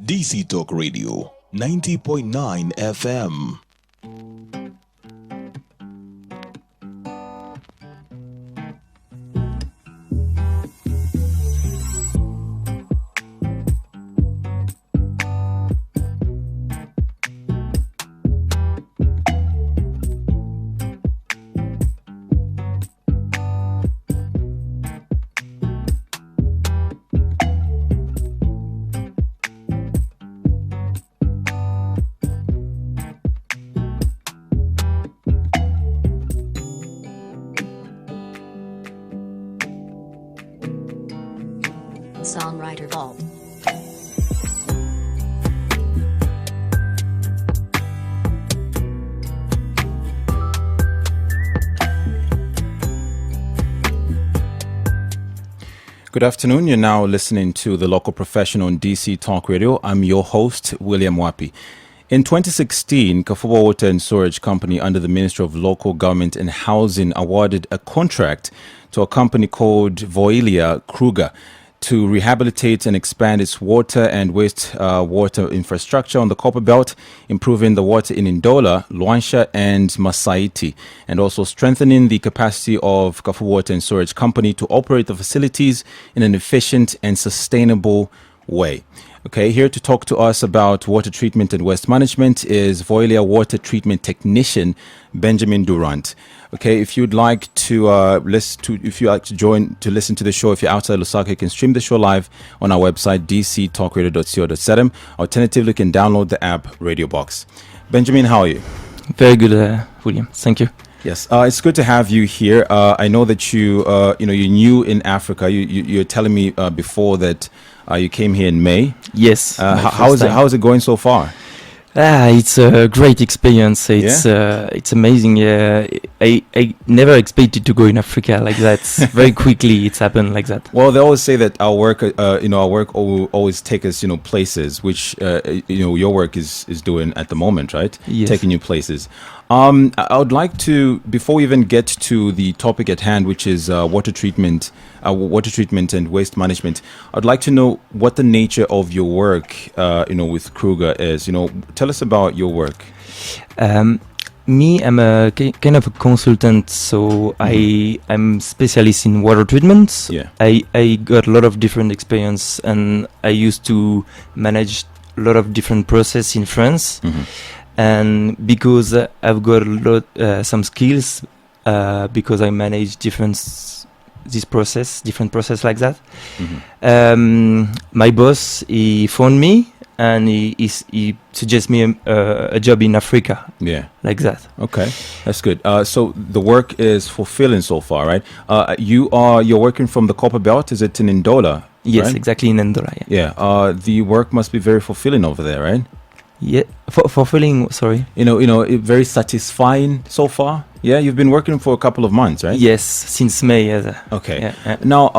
DC Talk Radio 90.9 FM. Songwriter Vault. Good afternoon. You're now listening to the Local Professional on DC Talk Radio. I'm your host, William Wapi. In 2016, Kruger Water and Storage Company under the Ministry of Local Government and Housing awarded a contract to a company called Veolia Kruger to rehabilitate and expand its water and waste water infrastructure on the Copper Belt, improving the water in Ndola, Luansha, and Masaiti, and also strengthening the capacity of Kruger Water and Storage Company to operate the facilities in an efficient and sustainable way. Okay, here to talk to us about water treatment and waste management is Veolia Water Treatment Technician Benjamin Durant. Okay, if you'd like to join to listen to the show, if you're outside Lusaka, you can stream the show live on our website dctalkradio.co.za. Alternatively, you can download the app Radio Box. Benjamin, how are you? Very good, William. Thank you. Yes, it's good to have you here. I know that you're new in Africa. You're telling me before that you came here in May. Yes. How is it going so far? It's a great experience. It's amazing. I never expected to go in Africa like that. Very quickly, it's happened like that. Well, they always say that our work will always take us, places, which your work is doing at the moment, right? Yes. Taking you places. I would like to, before we even get to the topic at hand, which is water treatment and waste management, I'd like to know what the nature of your work, with Kruger is. Tell us about your work. Me, I'm a kind of a consultant, so I'm specialist in water treatment. Yeah. I got a lot of different experience, and I used to manage a lot of different process in France. Mm-hmm. And because I've got some skills, because I manage different process like that. Mm-hmm. My boss, he phoned me and he suggests me a job in Africa. Yeah, like that. Okay, that's good. So the work is fulfilling so far, right? You're working from the Copper Belt. Is it in Ndola? Yes, right? Exactly, in Ndola. Yeah. The work must be very fulfilling over there, right? Yeah, fulfilling. Sorry. Very satisfying so far. Yeah, you've been working for a couple of months, right? Yes, since May. Okay. Yeah. Now,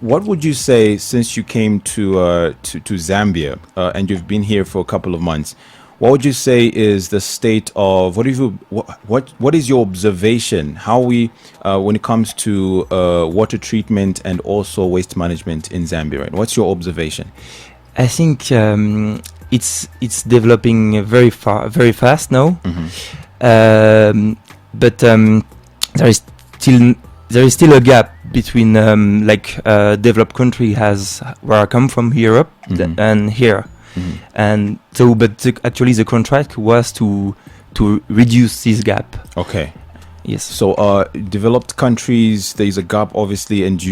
what would you say since you came to Zambia and you've been here for a couple of months? What would you say is the state of what is your observation? How we when it comes to water treatment and also waste management in Zambia, right? What's your observation? I think it's developing very fast now. Mm-hmm. But there is still a gap between developed country where I come from, Europe, mm-hmm. and here. Mm-hmm. And so, actually the contract was to reduce this gap. Okay. Yes. So developed countries, there's a gap obviously, and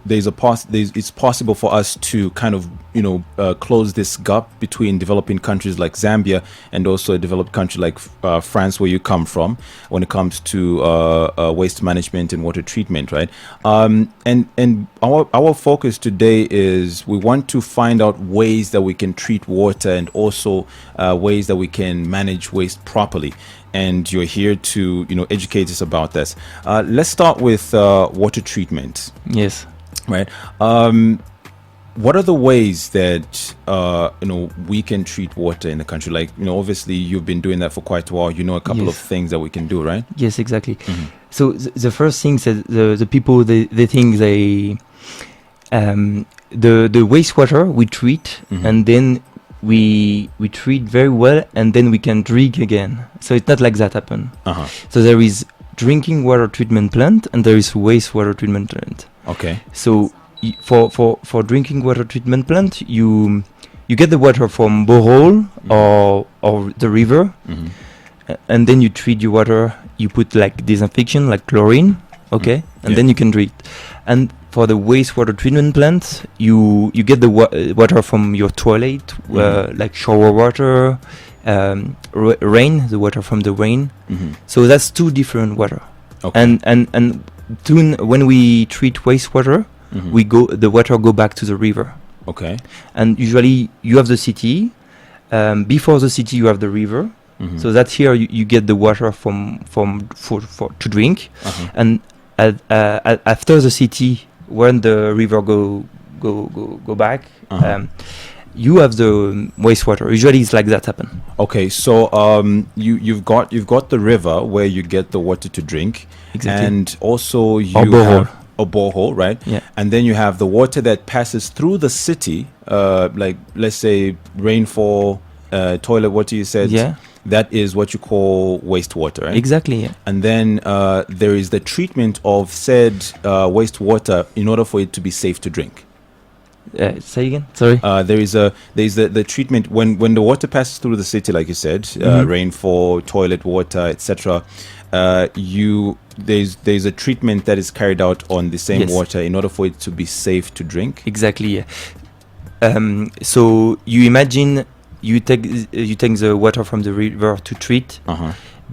it's possible for us to kind of close this gap between developing countries like Zambia and also a developed country like France, where you come from, when it comes to waste management and water treatment, right? And our focus today is we want to find out ways that we can treat water and also ways that we can manage waste properly. And you're here to educate us about this. Let's start with water treatment. Yes. Right. What are the ways that we can treat water in the country? Like, obviously you've been doing that for quite a while. A couple of things that we can do, right? Yes, exactly. Mm-hmm. So the first thing that the people they think the wastewater we treat, and then we treat very well, and then we can drink again. So it's not like that happen. So there is drinking water treatment plant and there is wastewater treatment plant. Okay. So for drinking water treatment plant, you get the water from borehole or the river, and then you treat your water. You put like disinfection, like chlorine, okay, and then you can drink. And for the wastewater treatment plant, you get the water from your toilet, like shower water, rain, the water from the rain. So that's two different water. Okay. And when we treat wastewater, the water go back to the river. Okay. And usually you have the city. Before the city, you have the river. So that here you get the water for to drink, and after the city, when the river go back, you have the wastewater. Usually it's like that happen. Okay, so you've got the river where you get the water to drink, Exactly. and also you borehole. have a borehole, right? Yeah. And then you have the water that passes through the city, like let's say rainfall, toilet water. You said, Yeah. That is what you call wastewater, right? Exactly. Yeah. And then there is the treatment of said wastewater in order for it to be safe to drink. Say again. Sorry. There's the treatment when the water passes through the city, like you said, rainfall, toilet water, etc. There's a treatment that is carried out on the same Yes. water in order for it to be safe to drink. Exactly. Yeah. So you imagine you take the water from the river to treat,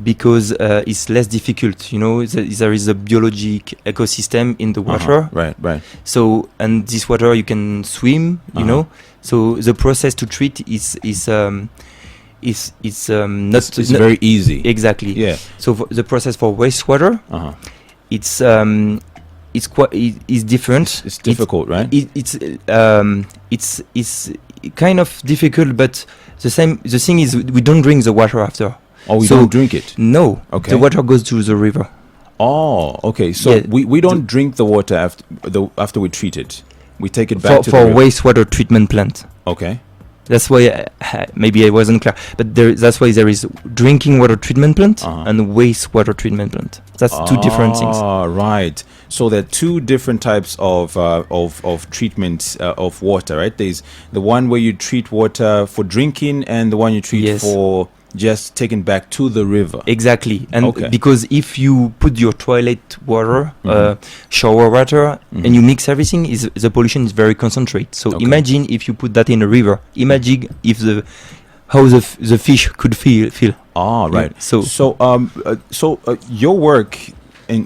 because it's less difficult. You know, there is a biologic ecosystem in the water. Right. So, and this water you can swim. You know, so the process to treat is not. It's very easy. Exactly. Yeah. So the process for wastewater, it's different. It's difficult, right? It's kind of difficult, but the thing is we don't drink the water after. Oh, we So- don't drink it. No. Okay. The water goes to the river. Oh, okay. So Yeah, we don't drink the water after we treat it. We take it back for to for the river. wastewater treatment plant. Okay. That's why maybe I wasn't clear, but that's why there is drinking water treatment plant and wastewater treatment plant. That's two different things. Ah, right. So there are two different types of treatment of water, right? There's the one where you treat water for drinking, and the one you treat Yes. for just taken back to the river. Exactly, and Okay. because if you put your toilet water, shower water, and you mix everything, the pollution is very concentrated. So Okay. imagine if you put that in a river. Imagine if how the fish could feel. Ah, Yeah, right. so- Your work in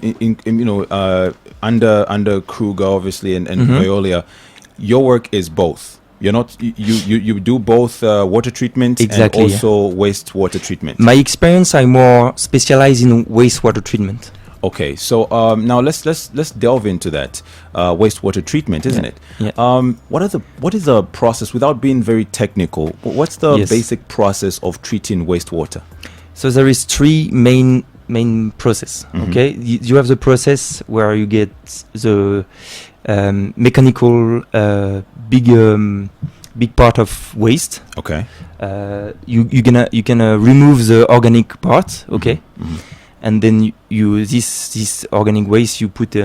under Kruger, obviously, and Veolia, your work is both. You're not you do both water treatment Exactly, and also wastewater treatment. My experience, I more specialize in wastewater treatment. Okay, so now let's delve into that wastewater treatment, isn't it? Yeah. What is the process, without being very technical? What's the Yes. basic process of treating wastewater? So there is three main process. Okay, you have the process where you get the mechanical big part of waste. Okay. You gonna remove the organic part. Okay, and then this organic waste you put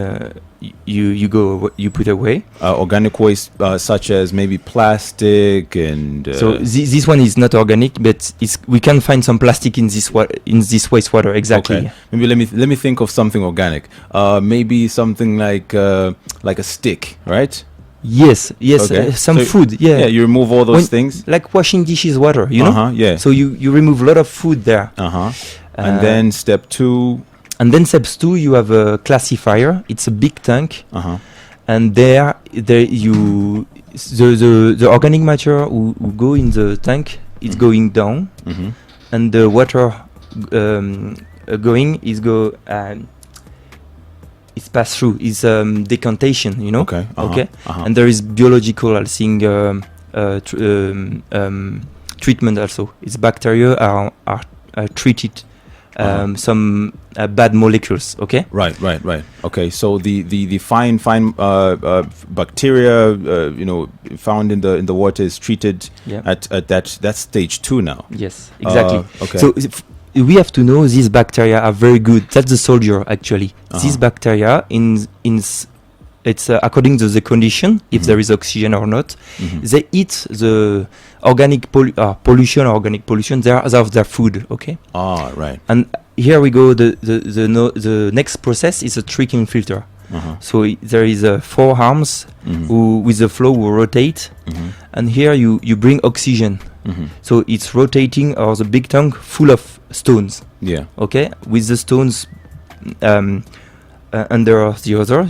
you put away. Organic waste such as maybe plastic and So this one is not organic, but we can find some plastic in this wastewater. Exactly. okay. Maybe let me think of something organic. Maybe something like a stick, right? Yes. Okay. Some So food. Yeah. you remove all those When- things. Like washing dishes water. You know. Yeah. So you remove a lot of food there. And then step 2. And then steps 2, you have a classifier. It's a big tank, and there you the organic matter who go in the tank is going down, and the water going is it's pass through. It's decantation, you know. Okay. Okay. And there is biological, I think, treatment also. It's bacteria are treated some bad molecules. Okay. Right. Okay, so the fine bacteria, found in the water is treated at that stage 2 now. Yes, exactly. Okay. So we have to know these bacteria are very good. That's the soldier actually. These bacteria it's according to the condition, if there is oxygen or not. They eat the organic pollution or organic pollution. They are of their food. Okay. Right. And here we go. The next process is a tricking filter. So there is 4 arms who, with the flow, will rotate, and here you bring oxygen. So it's rotating, or the big tank full of stones. Yeah. Okay, with the stones under the other,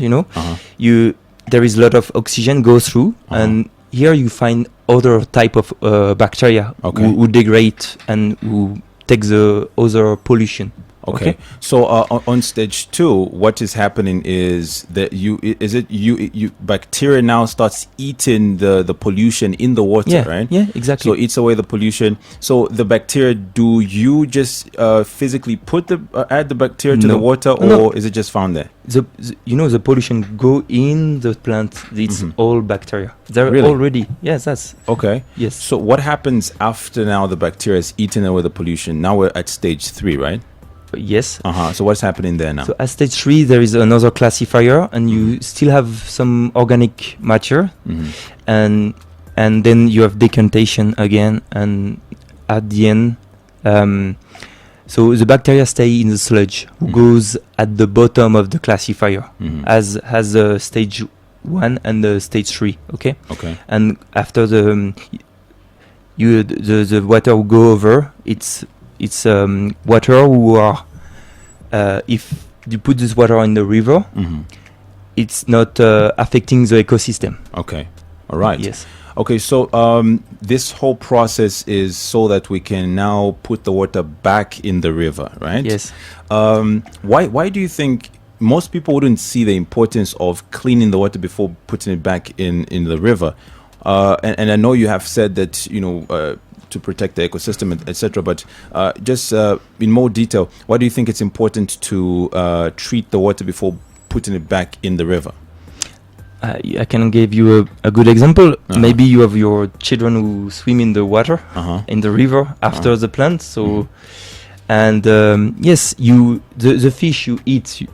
there is a lot of oxygen go through, and here you find other type of bacteria who degrade and who take the other pollution. Okay. So on stage 2, what is happening is that bacteria now starts eating the pollution in the water, right? Yeah, exactly. So it eats away the pollution. So the bacteria, do you just physically add the bacteria to the water, or is it just found there? The pollution go in the plant. It's all bacteria. They're already. Yes, that's okay. Yes. So what happens after now the bacteria is eaten away the pollution? Now we're at stage 3, right? Yes. So what's happening there now? So at stage 3, there is another classifier, and you still have some organic matter, and then you have decantation again, and at the end, so the bacteria stay in the sludge, who goes at the bottom of the classifier, as has stage 1 and the stage 3. Okay. Okay. And after the water will go over. It's water who are, if you put this water in the river, it's not affecting the ecosystem. Okay. All right. Yes. Okay, so this whole process is so that we can now put the water back in the river, right? Yes. Why do you think most people wouldn't see the importance of cleaning the water before putting it back in the river? And I know you have said that, to protect the ecosystem, etc. But just in more detail, why do you think it's important to treat the water before putting it back in the river? I can give you a good example. Maybe you have your children who swim in the water, in the river after the plant. So, and yes, the fish you eat, you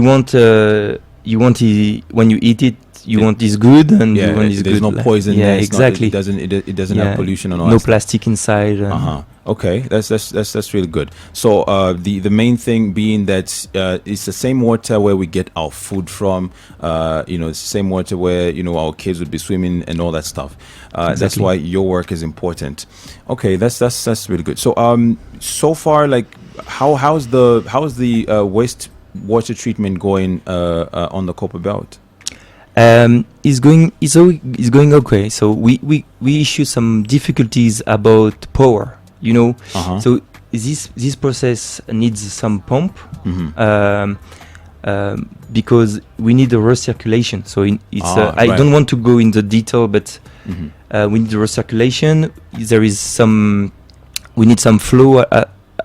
want when you eat it. You want this good, and you want this there's good. No poison. Yeah, there. exactly. It doesn't have pollution and all. No plastic inside. Okay, that's really good. So the main thing being that it's the same water where we get our food from. It's the same water where our kids would be swimming and all that stuff. Exactly. That's why your work is important. Okay, that's really good. So so far, like how's the waste water treatment going on the Copper Belt? Is going okay. So we issue some difficulties about power. So this process needs some pump because we need a recirculation. So I don't want to go in the detail, but we need the recirculation. We need some flow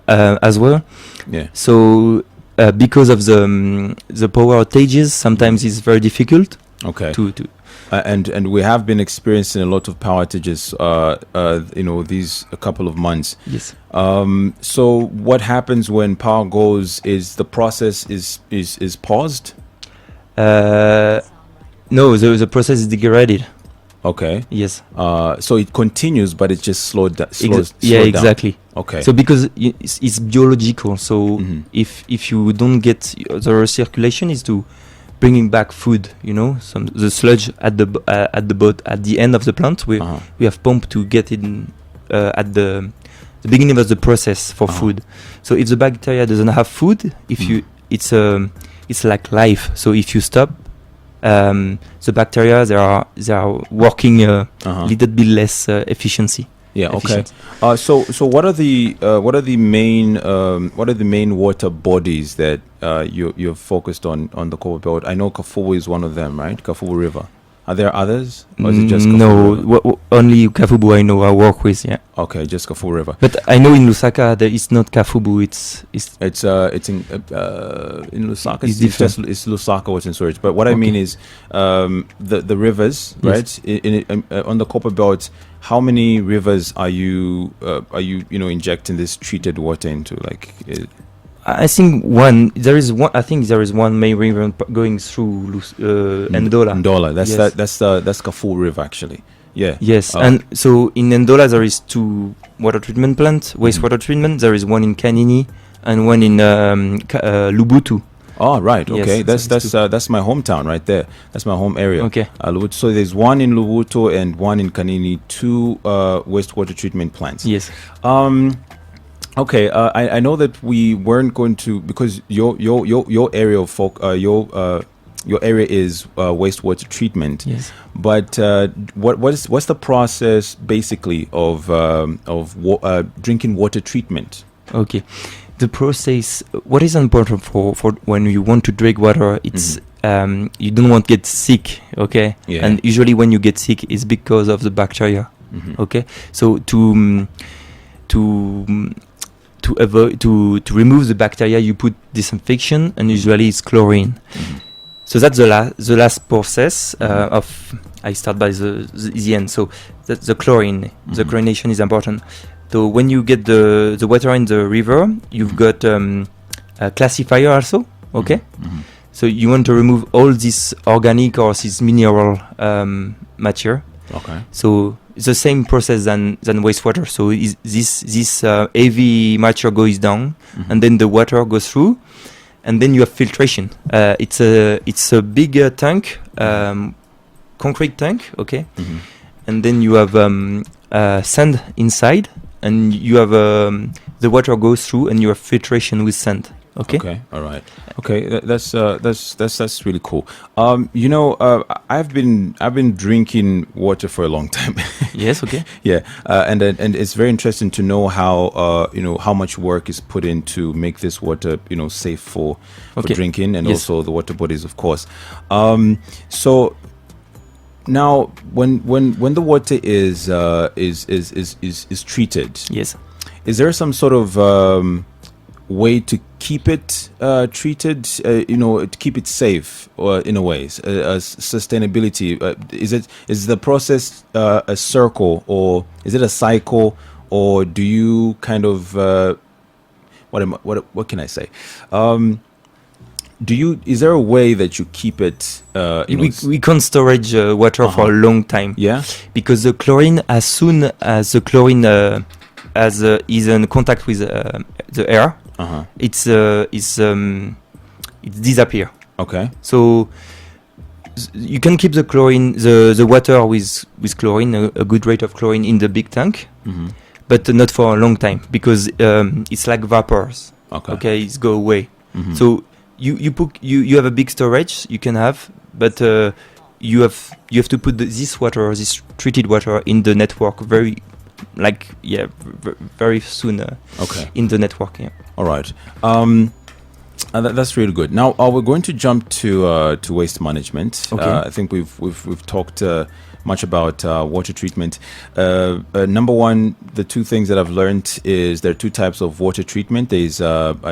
as well. Yeah. So because of the power outages, sometimes it's very difficult. Okay. And we have been experiencing a lot of power outages, these a couple of months. Yes. So what happens when power goes? Is the process is paused? No, the process is degraded. Okay. Yes. So it continues, but it just slowed down. Exactly. Down. Okay. So because it's biological, so if you don't get the recirculation, is to bringing back food, the sludge at the end of the plant. We have pump to get it at the beginning of the process for food. So if the bacteria doesn't have food, it's like life. So if you stop, the bacteria they are working a little bit less efficiency. Yeah. Okay. So what are the main water bodies that you're focused on the Copper Belt? I know Kafubu is one of them, right? Kafubu River. Are there others? Or is it just No, Kafubu River? only Kafubu I know I work with. Yeah, Okay, just Kafubu River. but I know in Lusaka there is not Kafubu. It's It's in Lusaka. It's It's different. it's Lusaka what's in storage. But what I Okay. mean is the rivers, Yes. right? On the Copper Belt, how many rivers are you injecting this treated water into? Like, I think one. There is one. I think there is one main river going through Ndola. Ndola. That's Yes. that's Kafubu River actually. Yeah. Yes, Oh. and so in Ndola there is two water treatment plants, wastewater treatment. There is one in Kanini and one in Lubutu. Oh, right. Yes, Okay. so That's my hometown right there. That's my home area. Okay. Lubutu. So there's one in Lubutu and one in Kanini, two wastewater treatment plants. Yes. Okay, I know that we weren't going to, because your area of your area is wastewater treatment. Yes. But what's the process basically of drinking water treatment? Okay. The process. What is important for when you want to drink water? It's you don't want to get sick. Okay. Yeah. And usually when you get sick, it's because of the bacteria. Mhm. Okay. So to avoid to remove the bacteria, you put disinfection, and usually it's chlorine. So that's the last process of. I start by the end. So that's the chlorine. The chlorination is important. So when you get the water in the river, you've got a classifier also. Okay. So you want to remove all this organic or this mineral matter. Okay. So it's the same process than wastewater. So this heavy matter goes down, and then the water goes through, and then you have filtration. It's a bigger tank, concrete tank, okay, and then you have sand inside, and you have the water goes through, and you have filtration with sand. Okay. Okay. All right. Okay. That's really cool. I've been drinking water for a long time. Yes. Okay. Yeah. And it's very interesting to know how much work is put in to make this water safe for Okay. drinking, and Yes. also the water bodies, of course. So now when the water is treated, Yes. is there some sort of way to keep it treated, to keep it safe, or in a way, sustainability? Is the process a circle, or is it a cycle, or do you kind of what can I say? Is there a way that you keep it? We can't storage water for a long time. Yeah. Because the chlorine, as soon as the chlorine is in contact with the air, it disappear. Okay. So you can keep the chlorine, the water with chlorine, a good rate of chlorine in the big tank, but not for a long time, because it's like vapors. Okay. It's go away. So you have a big storage you can have, but you have to put this treated water in the network very soon. Okay. In the network. Yeah. All right. That's really good. Now we're going to jump to waste management. Okay. I think we've talked much about water treatment. Number one, the two things that I've learned is there are two types of water treatment. There's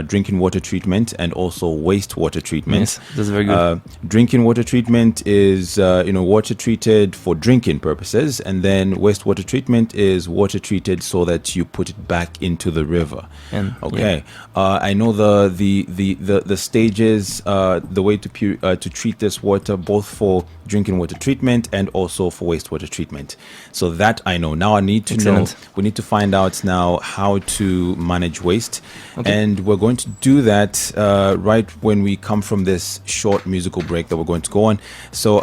drinking water treatment and also wastewater treatment. Yes, that's very good. Drinking water treatment is water treated for drinking purposes, and then wastewater treatment is water treated so that you put it back into the river. Okay. I know the stages, the way to treat this water, both for drinking water treatment and also for wastewater treatment. So that I know. Now I need to Excellent. know. We need to find out now how to manage waste, Okay. and we're going to do that right when we come from this short musical break that we're going to go on. So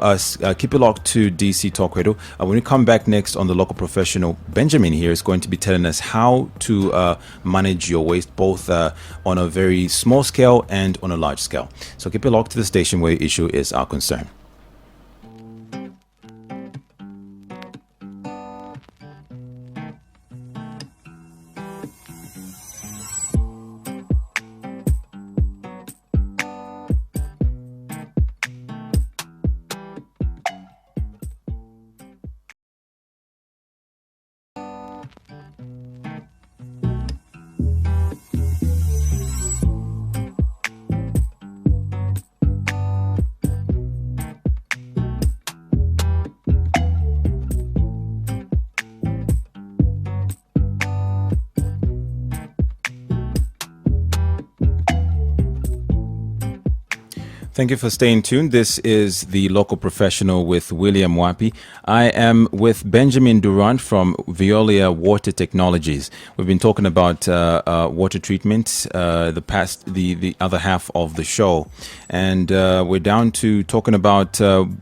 keep it locked to DC Talk Radio. When we come back next on the Local Professional, Benjamin here is going to be telling us how to manage your waste, both on a very small scale and on a large scale. So keep it locked to the station where issue is our concern. Thank you for staying tuned. This is the Local Professional with William Wapi. I am with Benjamin Durant from Veolia Water Technologies. We've been talking about water treatment the other half of the show, and we're down to talking about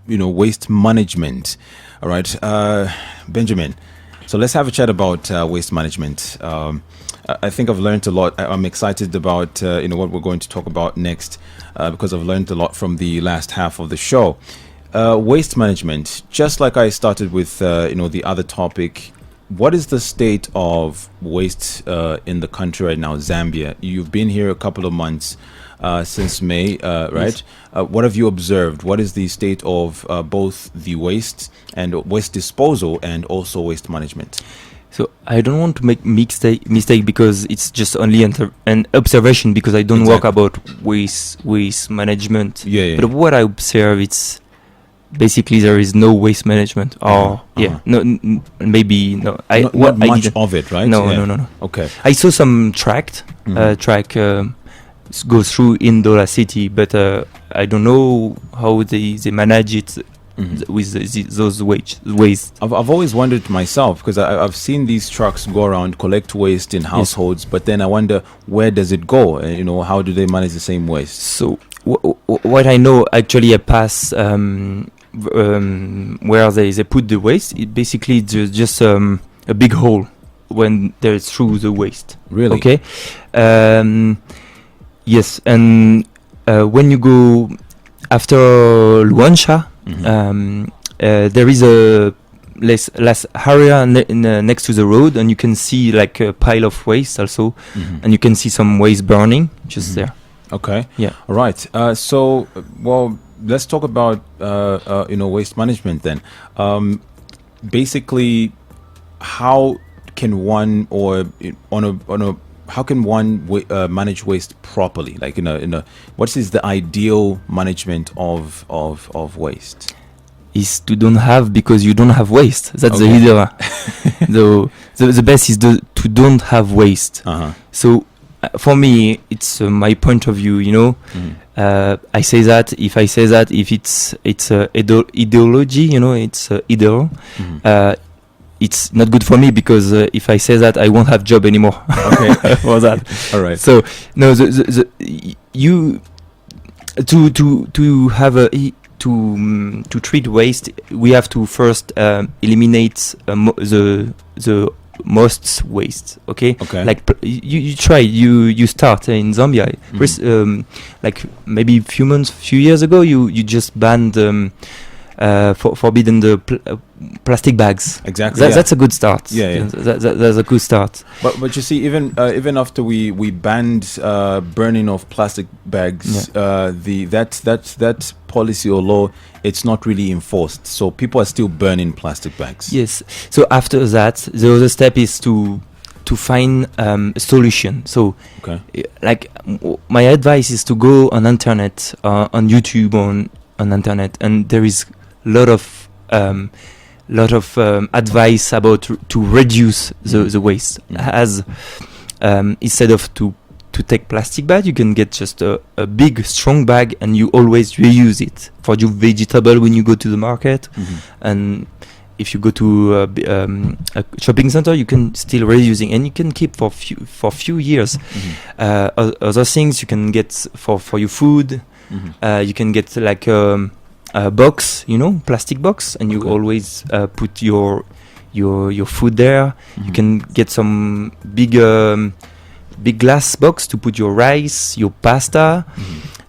waste management. All right, Benjamin. So let's have a chat about waste management. I think I've learned a lot. I'm excited about what we're going to talk about next because I've learned a lot from the last half of the show. Waste management, just like I started with the other topic, what is the state of waste in the country right now, Zambia? You've been here a couple of months since May, right? Yes. What have you observed? What is the state of both the waste and waste disposal and also waste management? So I don't want to make mistake because it's just only an observation, because I don't work about waste management. Yeah. But what I observe, it's basically there is no waste management, or maybe no. Not much of it, right? No. Okay. I saw some track go through in Dola City, but I don't know how they manage it. With those waste. I've always wondered myself, because I've seen these trucks go around, collect waste in households, but then I wonder, where does it go? How do they manage the same waste? So what I know, actually, I pass where they put the waste. It basically just a big hole when they're through the waste. Really? Okay. Yes, and when you go after Luansha, there is a less area next to the road, and you can see like a pile of waste also, and you can see some waste burning just there. Okay. Yeah. All right. So, let's talk about waste management then. Basically, how can one how can one manage waste properly? Like what is the ideal management of waste? Is to don't have, because you don't have waste. That's the idea. The best is to don't have waste. So for me, it's my point of view. I say that if it's ideology, it's ideal. It's not good for me, because if I say that, I won't have job anymore. Okay. For that. All right. So no, you to have to treat waste, we have to first eliminate the most waste. Okay. Like you try. You start in Zambia. Like maybe few years ago, you just banned forbidden the plastic bags. Exactly. That's a good start. Yeah. That's a good start. But you see, even after we banned burning of plastic bags, that policy or law, it's not really enforced. So people are still burning plastic bags. Yes. So after that, the other step is to find a solution. So, like my advice is to go on internet, on YouTube, on internet, and there is lot of advice about to reduce the waste. As instead of to take plastic bag, you can get just a big strong bag, and you always reuse it for your vegetable when you go to the market. And if you go to a shopping center, you can still reusing, and you can keep for few years. Other things you can get for your food. You can get like a box, plastic box, and you always put your food there. You can get some big glass box to put your rice, your pasta.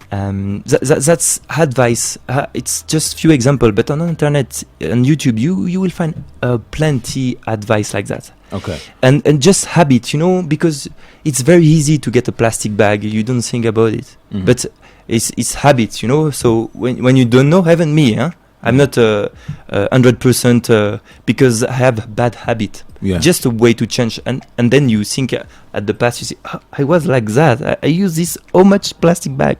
That's advice. It's just few example, but on internet and YouTube, you will find plenty advice like that. Okay. And just habit, because it's very easy to get a plastic bag. You don't think about it, but it's habits, So when you don't know, even me, I'm not 100% because I have bad habit. Yeah. Just a way to change, and then you think at the past, you say, I was like that. I use this how much plastic bag.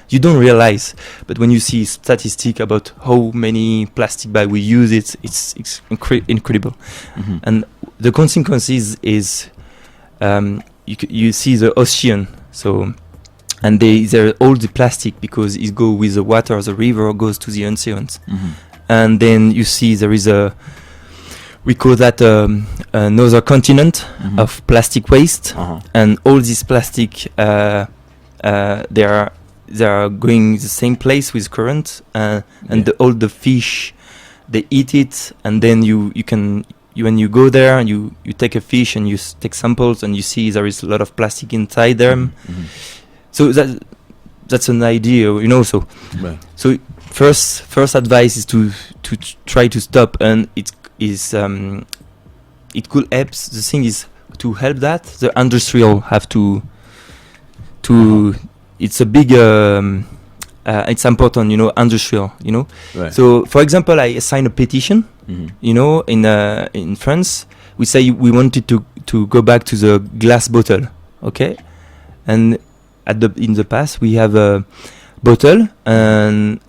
You don't realize, but when you see statistic about how many plastic bag we use, it's incredible. And the consequences is you see the ocean. So and there all the plastic because it go with the water. The river goes to the oceans, and then you see there is we call that another continent of plastic waste, and all this plastic they are going the same place with current, and all the fish they eat it, and then you can when you go there and you take a fish and you take samples and you see there is a lot of plastic inside them. So that's an idea, So so first advice is to try to stop, and it could help. The thing is to help that the industrial have to it's a big it's important, industrial, Right. So for example, I signed a petition, in France. We say we wanted to go back to the glass bottle, okay? And in the past we have a bottle, and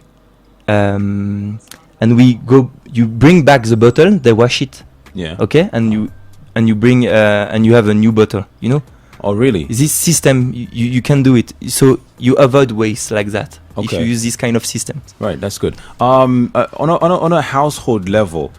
you bring back the bottle, they wash it, okay, and you bring and you have a new bottle, Oh, really? This system you can do it, so you avoid waste like that if Okay. you use this kind of system. Right, that's good. On a household level,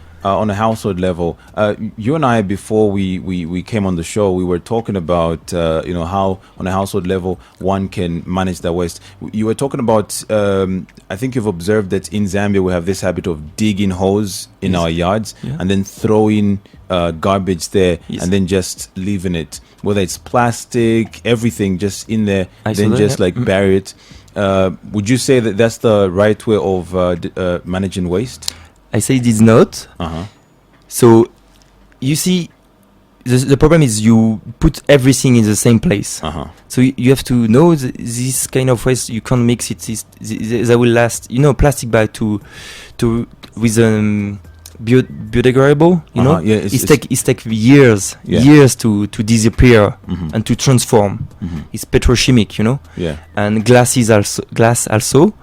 you and I, before we came on the show, we were talking about how on a household level one can manage their waste. You were talking about I think you've observed that in Zambia we have this habit of digging holes in our yards and then throwing garbage there and then just leaving it, whether it's plastic, everything just in there, then just bury it. Would you say that that's the right way of managing waste? I say it is not. So you see, the problem is you put everything in the same place. So you have to know this kind of waste you can't mix it. That will last. Plastic bag with biodegradable. It take years to disappear and to transform. It's petrochemic. And glass also.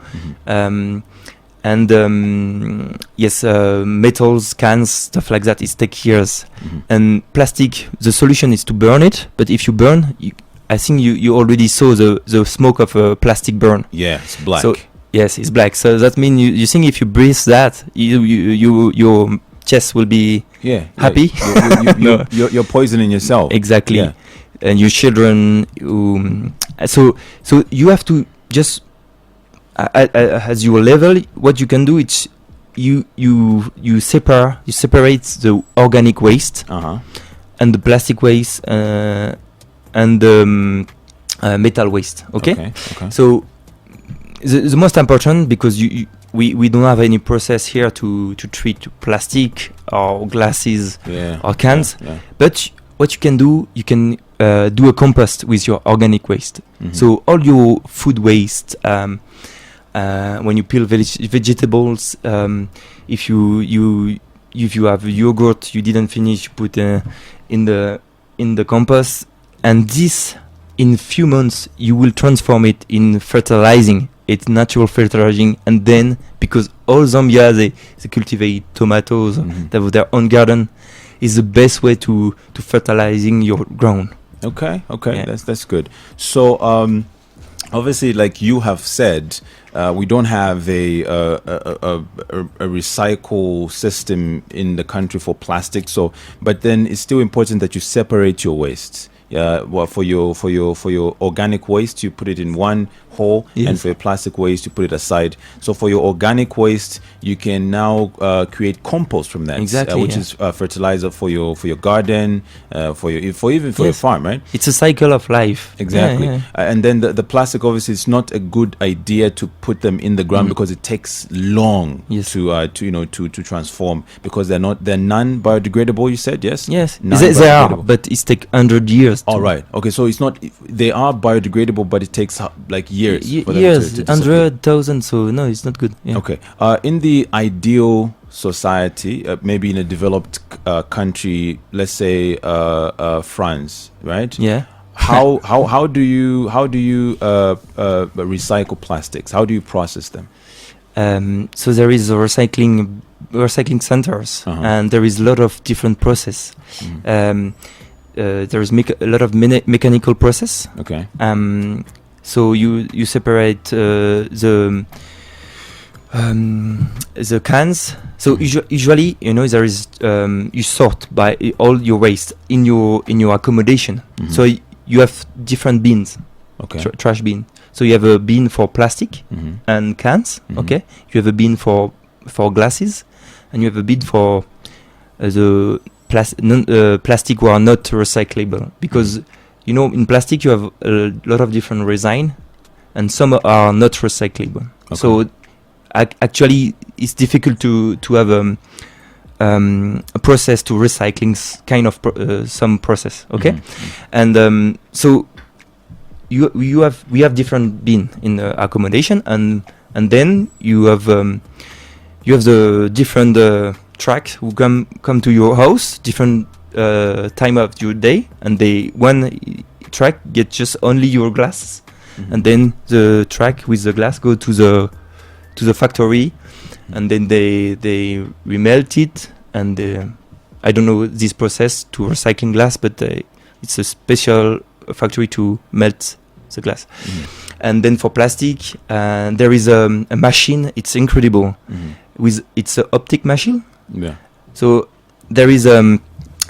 And metals, cans, stuff like that, it takes years. And plastic, the solution is to burn it. But if you burn, I think you already saw the smoke of a plastic burn. Yeah, it's black. So, yes, it's black. So that means you think if you breathe that, your chest will be happy. You're poisoning yourself. Exactly. Yeah. And your children. So you have to just. As your level, what you can do is you separate the organic waste and the plastic waste and the metal waste. Okay. So the most important, because we don't have any process here to treat plastic or glasses or cans. But what you can do, you can do a compost with your organic waste. So all your food waste. When you peel vegetables, if you have yogurt you didn't finish, you put in the compost, and this in few months you will transform it in fertilizing. It's natural fertilizing, and then because all Zambia they cultivate tomatoes, they have their own garden, is the best way to fertilizing your ground. Okay, that's good. So obviously, like you have said, we don't have a recycle system in the country for plastic. So, but then it's still important that you separate your waste. Well, for your organic waste, you put it in one hole, and for your plastic waste, you put it aside. So for your organic waste, you can now create compost from that, which is fertilizer for your garden, for your farm, right? It's a cycle of life. Exactly. And then the plastic, obviously, it's not a good idea to put them in the ground because it takes long to transform, because they're non-biodegradable. You said yes. They are, but it takes 100 years. All right. Okay. So it's not. They are biodegradable, but it takes like years. For them years, to 100,000. So no, it's not good. Okay. In the ideal society, maybe in a developed country, let's say France, right? Yeah. How do you recycle plastics? How do you process them? So there is recycling centers, and there is a lot of different process. There is a lot of mechanical process. Okay. So you separate the cans. So usually, there is you sort by all your waste in your accommodation. So you have different bins, trash bin. So you have a bin for plastic and cans. Okay, you have a bin for glasses, and you have a bin for the plastic who are not recyclable, because in plastic you have a lot of different resin, and some are not recyclable. So actually it's difficult to have a process to recycling kind of some process. And so we have different bin in the accommodation, and then you have the different trucks who come to your house different time of your day, and one truck get just only your glass, and then the truck with the glass go to the factory, and then they remelt it, and I don't know this process to recycling glass, but it's a special factory to melt the glass. And then for plastic, there is a machine. It's incredible. It's an optic machine. Yeah. So there is a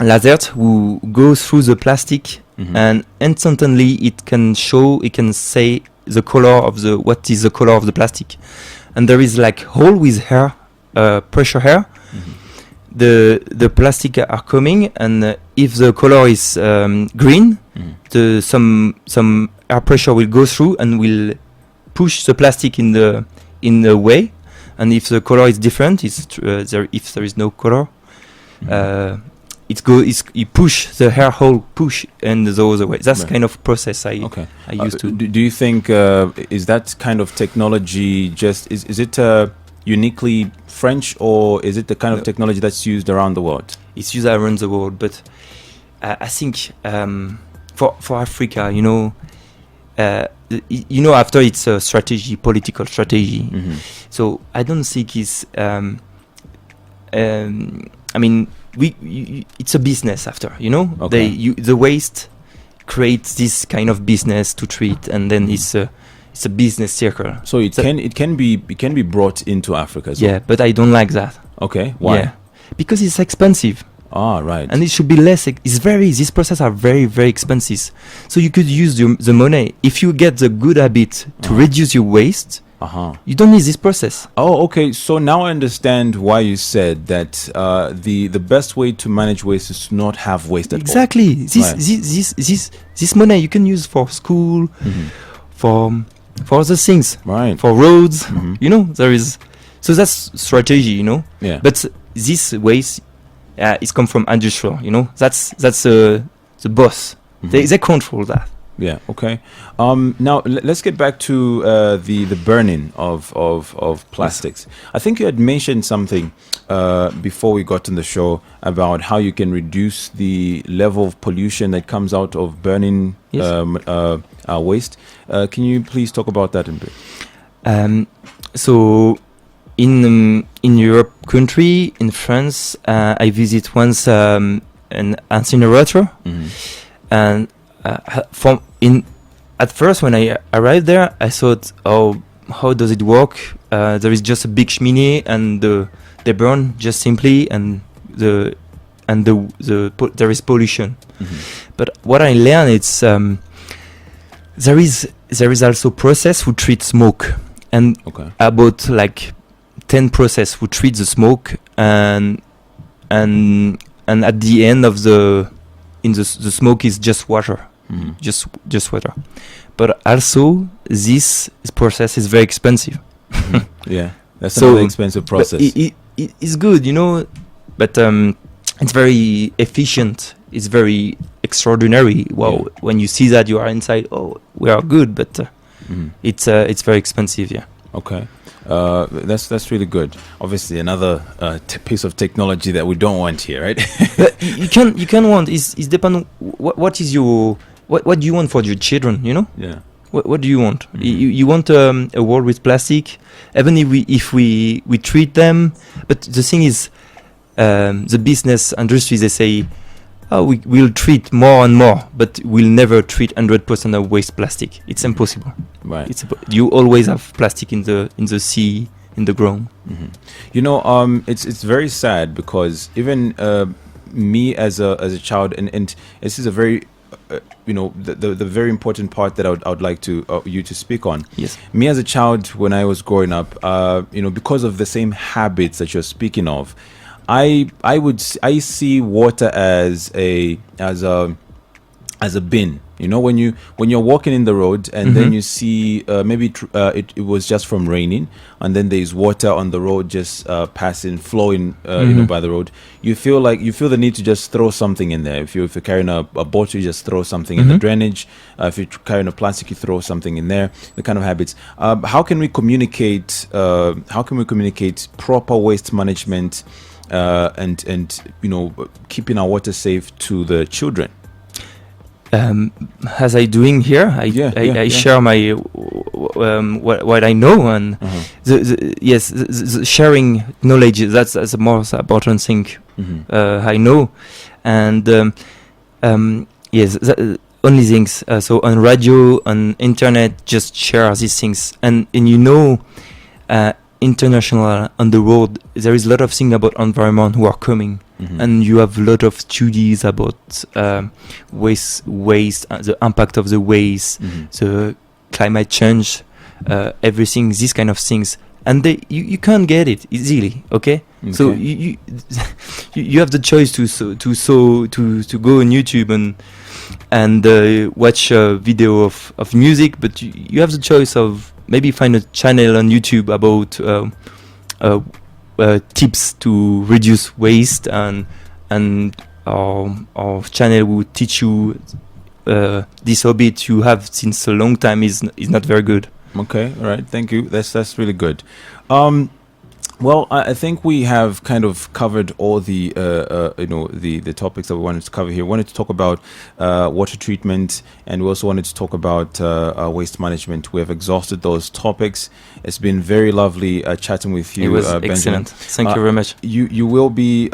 laser who goes through the plastic, and instantly it can say the color of what is the color of the plastic. And there is like hole with air, pressure air. The plastic are coming, and if the color is green, some air pressure will go through and will push the plastic in the way. And if the color is different, if there is no color, it push the air hole and the other way. That's kind of process I used to. Do you think is that kind of technology is it uniquely French, or is it the kind of technology that's used around the world? It's used around the world, but I think for Africa, after it's a strategy, political strategy. So I don't think it's. It's a business after. The waste creates this kind of business to treat, and then it's a business circle. So it can be brought into Africa as well. Yeah, but I don't like that. Okay, why? Yeah, because it's expensive. Ah, right. And it should be less. These processes are very, very expensive. So you could use the money if you get the good habit to reduce your waste. You don't need this process. Oh, okay. So now I understand why you said that the best way to manage waste is to not have waste at all. Exactly. This money you can use for school, for other things, right? For roads. There is. So that's strategy. Yeah. But this waste. It's come from industrial, That's the boss. They control that. Yeah. Okay. Now let's get back to the burning of plastics. Yes. I think you had mentioned something before we got on the show about how you can reduce the level of pollution that comes out of burning waste. Can you please talk about that a bit? So. In Europe country, in France, I visit once an incinerator, and at first when I arrived there, I thought, how does it work? There is just a big chimney, and they burn just simply, and there is pollution. But what I learned, it's there is also process who treat smoke, and about like 10 process who treat the smoke, and at the end of the smoke is just water, just water. But also this process is very expensive. Yeah, that's another expensive process. It's good, but it's very efficient. It's very extraordinary. Wow, when you see that, you are inside. Oh, we are good, but it's very expensive. Yeah. Okay. That's really good. Obviously, another piece of technology that we don't want here, right? you can want. It's depend. What is your what do you want for your children? Yeah. What do you want? You want a world with plastic, even if we treat them. But the thing is, the business industry, they say we'll treat more and more, but we'll never treat 100% of waste plastic. It's impossible. Right. You always have plastic in the sea, in the ground. It's very sad because even me as a child, and this is a very the very important part that I would like to you to speak on. Yes. Me as a child, when I was growing up, because of the same habits that you're speaking of, I see water as a bin. When you're walking in the road and then you see maybe it was just from raining, and then there's water on the road just flowing by the road. You feel the need to just throw something in there. If you're carrying a bottle, you just throw something in the drainage. If you're carrying a plastic, you throw something in there. The kind of habits. How can we communicate proper waste management and keeping our water safe to the children? As I doing here, I share my what I know, and the sharing knowledge. That's the most important thing I know, and only things. So on radio, on internet, just share these things, and international on the road, there is a lot of things about environment who are coming. And you have a lot of studies about waste, the impact of the waste, the climate change, everything, these kind of things. And you can't get it easily, okay? So you have the choice to go on YouTube and watch a video of music, but you have the choice of maybe find a channel on YouTube about tips to reduce waste, and our channel will teach you this habit you have since a long time is not very good. Okay, all right, thank you. That's really good. Well, I think we have kind of covered all the the topics that we wanted to cover here. We wanted to talk about water treatment, and we also wanted to talk about waste management. We have exhausted those topics. It's been very lovely chatting with you. It was Benjamin. excellent. Thank you very much. You will be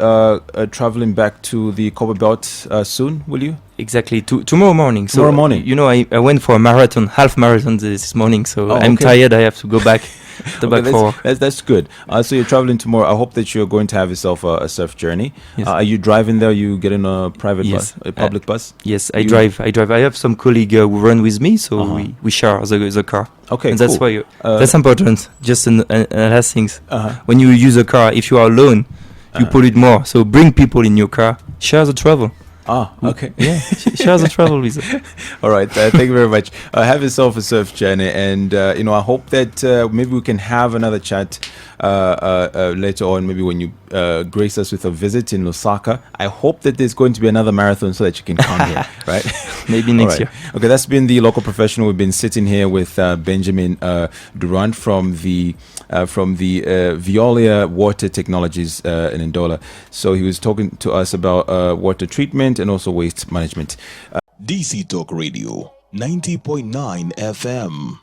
traveling back to the Copper Belt soon, will you? Exactly. Tomorrow morning. So, tomorrow morning. I went for a half marathon this morning. So I'm tired. I have to go back. That's good. So you're traveling tomorrow. I hope that you're going to have yourself a surf journey. Yes. Are you driving there? You get in a private bus, a public bus? Yes, I drive. I have some colleague who run with me, so we share the car. Okay, and that's cool. why that's important. Just last things. When you use a car, if you are alone, you pollute more. So bring people in your car. Share the travel. Okay. Yeah, share the travel with us. All right. Thank you very much. Have yourself a surf journey, and I hope that maybe we can have another chat later on. Maybe when you grace us with a visit in Lusaka. I hope that there's going to be another marathon so that you can come here, right? Maybe next year. Okay, that's been the Local Professional. We've been sitting here with Benjamin Durant from the Veolia Water Technologies in Ndola. So he was talking to us about water treatment and also waste management. DC Talk Radio 90.9 FM.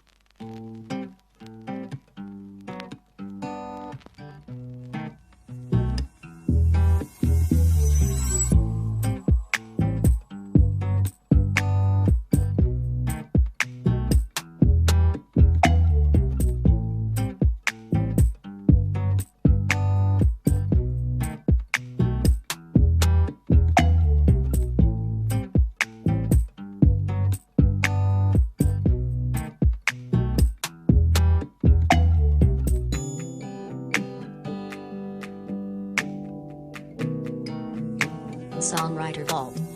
Songwriter Vault.